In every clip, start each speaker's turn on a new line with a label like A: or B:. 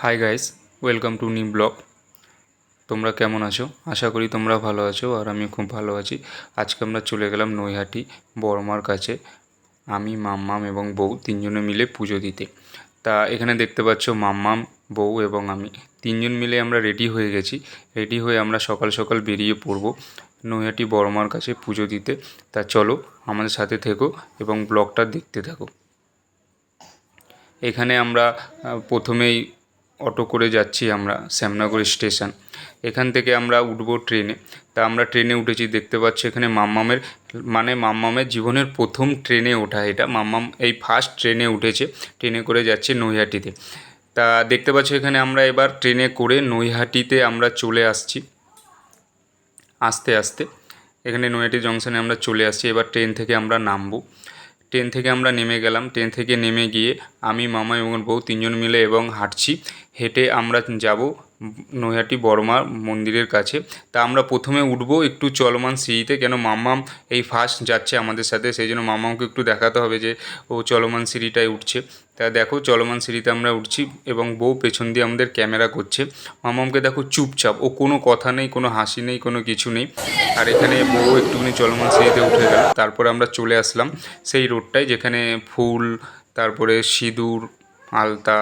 A: Hi guys, welcome to new blog. তোমরা কেমন আছো? আশা করি তোমরা ভালো আছো আর আমি খুব ভালো আছি। আজকে আমরা চলে গেলাম নৈহাটি বড়মার কাছে। আমি, মাম্মাম এবং বউ তিনজনে মিলে পুজো দিতে। তা এখানে দেখতে পাচ্ছ মাম্মাম, বউ এবং আমি তিনজন মিলে আমরা রেডি হয়ে গেছি। রেডি হয়ে আমরা সকাল সকাল বেরিয়ে পড়ব নৈহাটি বড়মার কাছে পুজো দিতে। তা চলো আমাদের সাথে থেকো এবং ব্লগটা দেখতে থাকো। এখানে আমরা প্রথমেই অটো করে যাচ্ছি আমরা শ্যামনগর স্টেশন। এখান থেকে আমরা উঠব ট্রেনে। তা আমরা ট্রেনে উঠেছি, দেখতে পাচ্ছি এখানে মাম্মামের জীবনের প্রথম ট্রেনে ওঠা এটা। মাম্মাম এই ফার্স্ট ট্রেনে উঠেছে, ট্রেনে করে যাচ্ছে নৈহাটিতে। তা দেখতে পাচ্ছি এখানে আমরা এবার ট্রেনে করে নৈহাটিতে আমরা চলে আসছি আস্তে আস্তে। এখানে নৈহাটি জংশনে আমরা চলে আসছি। এবার ট্রেন থেকে আমরা নামবো। ট্রেন থেকে আমরা নেমে গেলাম। ট্রেন থেকে নেমে গিয়ে আমি, মামা এবং বউ তিনজন মিলে এবং হাঁটছি, হেঁটে আমরা যাব নৈহাটি বড়মা মন্দিরের কাছে। তা আমরা প্রথমে উঠবো একটু চলমান সিঁড়িতে, কেন মাম্মাম এই ফার্স্ট যাচ্ছে আমাদের সাথে, সেই জন্য মাম্মামকে একটু দেখাতে হবে যে ও চলমান সিঁড়িটায় উঠছে। তা দেখো চলমান সিঁড়িতে আমরা উঠছি এবং বউ পেছন দিয়ে আমাদের ক্যামেরা করছে। মাম্মামকে দেখো চুপচাপ, ও কোনো কথা নেই, কোনো হাসি নেই, কোনো কিছু নেই। আর এখানে বউ একটুখানি চলমান সিঁড়িতে উঠে গেল। তারপরে আমরা চলে আসলাম সেই রোডটায় যেখানে ফুল, তারপরে সিঁদুর, আলতা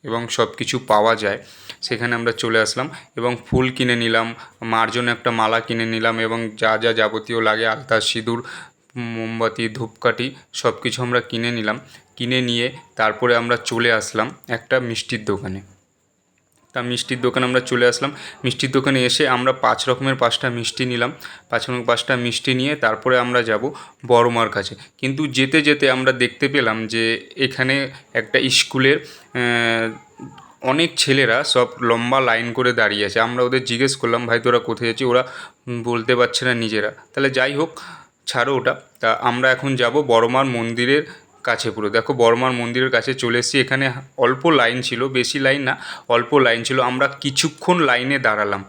A: এবং সব কিছু পাওয়া যায়। সেখানে আমরা চলে আসলাম এবং ফুল কিনে নিলাম, মার জন্য একটা মালা কিনে নিলাম এবং যা যা যাবতীয় লাগে আলতা, সিঁদুর, মোমবাতি, ধূপকাঠি সব কিছু আমরা কিনে নিলাম। কিনে নিয়ে তারপরে আমরা চলে আসলাম একটা মিষ্টির দোকানে। তা মিষ্টির দোকানে আমরা চলে আসলাম। মিষ্টির দোকানে এসে আমরা 5 রকমের 5টা মিষ্টি নিলাম। 5টা মিষ্টি নিয়ে তারপরে আমরা যাব বড়মার কাছে। কিন্তু যেতে যেতে আমরা দেখতে পেলাম যে এখানে একটা স্কুলের অনেক ছেলেরা সব লম্বা লাইন করে দাঁড়িয়ে আছে। আমরা ওদের জিজ্ঞেস করলাম, ভাই তোরা কোথায় যাচ্ছিস? ওরা বলতে পারছে না নিজেরা। তাহলে যাই হোক, ছাড়ো ওটা। তা আমরা এখন যাব বড়মার মন্দিরের কাছে। পুরো দেখো বড়মার মন্দিরের কাছে চলে এসেছি। এখানে অল্প লাইন ছিল, বেশি লাইন না, অল্প লাইন ছিল। আমরা কিছুক্ষণ লাইনে দাঁড়ালাম।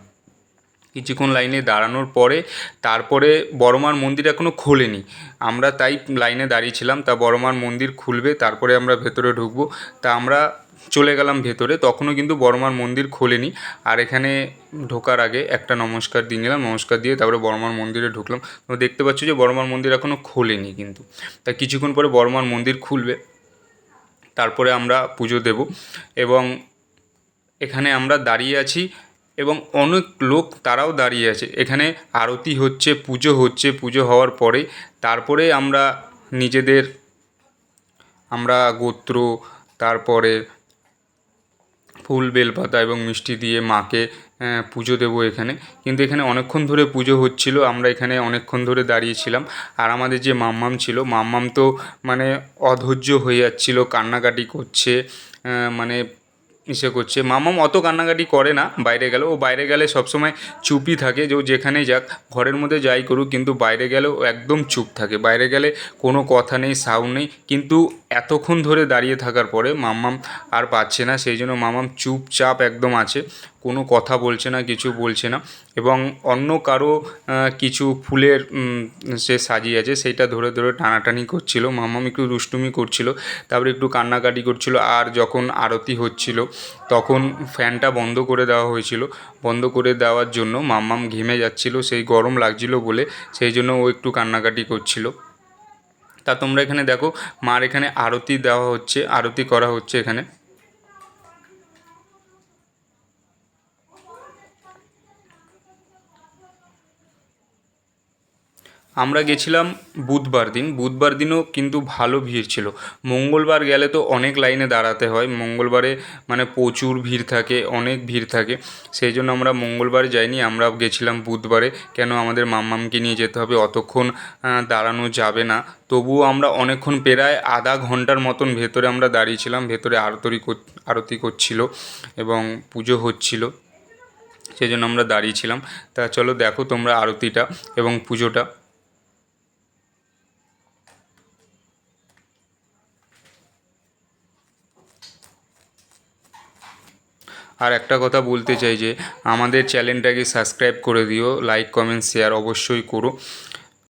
A: কিছুক্ষণ লাইনে দাঁড়ানোর পরে তারপরে বড়মার মন্দির এখনও খোলেনি, আমরা তাই লাইনে দাঁড়িয়েছিলাম। তা বড়মার মন্দির খুলবে তারপরে আমরা ভেতরে ঢুকবো। তা আমরা চলে গেলাম ভেতরে, তখনও কিন্তু বড়মার মন্দির খোলেনি। আর এখানে ঢোকার আগে একটা নমস্কার দিয়ে নিলাম, নমস্কার দিয়ে তারপরে বড়মার মন্দিরে ঢুকলাম। তো দেখতে পাচ্ছ যে বড়মার মন্দির এখনও খোলেনি কিন্তু। তা কিছুক্ষণ পরে বড়মার মন্দির খুলবে, তারপরে আমরা পুজো দেব। এবং এখানে আমরা দাঁড়িয়ে আছি এবং অনেক লোক তারাও দাঁড়িয়ে আছে। এখানে আরতি হচ্ছে, পুজো হচ্ছে। পুজো হওয়ার পরে তারপরে আমরা গোত্র, তারপরে ফুল, বেলপাতা এবং মিষ্টি দিয়ে মাকে পুজো দেবো এখানে। কিন্তু এখানে অনেকক্ষণ ধরে পুজো হচ্ছিল, আমরা এখানে অনেকক্ষণ ধরে দাঁড়িয়েছিলাম। আর আমাদের যে মাম্মাম ছিল, মাম্মাম তো মানে অধৈর্য হয়ে যাচ্ছিল, কান্নাকাটি করছে, মানে করছে। মাম্মাম অত কান্নাকাটি করে না বাইরে গেলে। ও বাইরে গেলে সবসময় চুপই থাকে, যে ও যেখানেই যাক, ঘরের মধ্যে যাই করুক, কিন্তু বাইরে গেলেও একদম চুপ থাকে। বাইরে গেলে কোনো কথা নেই, সাউন্ড নেই। কিন্তু এতক্ষণ ধরে দাঁড়িয়ে থাকার পরে মাম্মাম আর পাচ্ছে না, সেই জন্য মাম্মাম চুপচাপ একদম আছে, কোনো কথা বলছে না, কিছু বলছে না। এবং অন্য কারো কিছু ফুলের সে সাজিয়ে আছে, সেইটা ধরে ধরে টানাটানি করছিল। মাম্মাম একটু দুষ্টুমি করছিল, তারপরে একটু কান্নাকাটি করছিল। আর যখন আরতি হচ্ছিল তখন ফ্যানটা বন্ধ করে দেওয়া হয়েছিল। বন্ধ করে দেওয়ার জন্য মাম্মাম ঘেমে যাচ্ছিল, সেই গরম লাগছিল বলে, সেই জন্য ও একটু কান্নাকাটি করছিল। তা তোমরা এখানে দেখো মার এখানে আরতি দেওয়া হচ্ছে, আরতি করা হচ্ছে এখানে। আমরা গেছিলাম বুধবার দিনও কিন্তু ভালো ভিড় ছিল। মঙ্গলবার গেলে তো অনেক লাইনে দাঁড়াতে হয়, মঙ্গলবারে মানে প্রচুর ভিড় থাকে, অনেক ভিড় থাকে। সেই জন্য আমরা মঙ্গলবারে যাইনি, আমরা গেছিলাম বুধবারে। কেন আমাদের মাম্মামকে নিয়ে যেতে হবে, অতক্ষণ দাঁড়ানো যাবে না। তবুও আমরা অনেকক্ষণ, প্রায় আধা ঘন্টার মতন ভেতরে আমরা দাঁড়িয়েছিলাম। ভেতরে আরতি করছিল এবং পুজো হচ্ছিল, সেই জন্য আমরা দাঁড়িয়েছিলাম। তা চলো দেখো তোমরা আরতিটা এবং পুজোটা। আর একটা কথা বলতে চাই যে আমাদের চ্যানেলটাকে সাবস্ক্রাইব করে দিও, লাইক কমেন্ট শেয়ার অবশ্যই করো।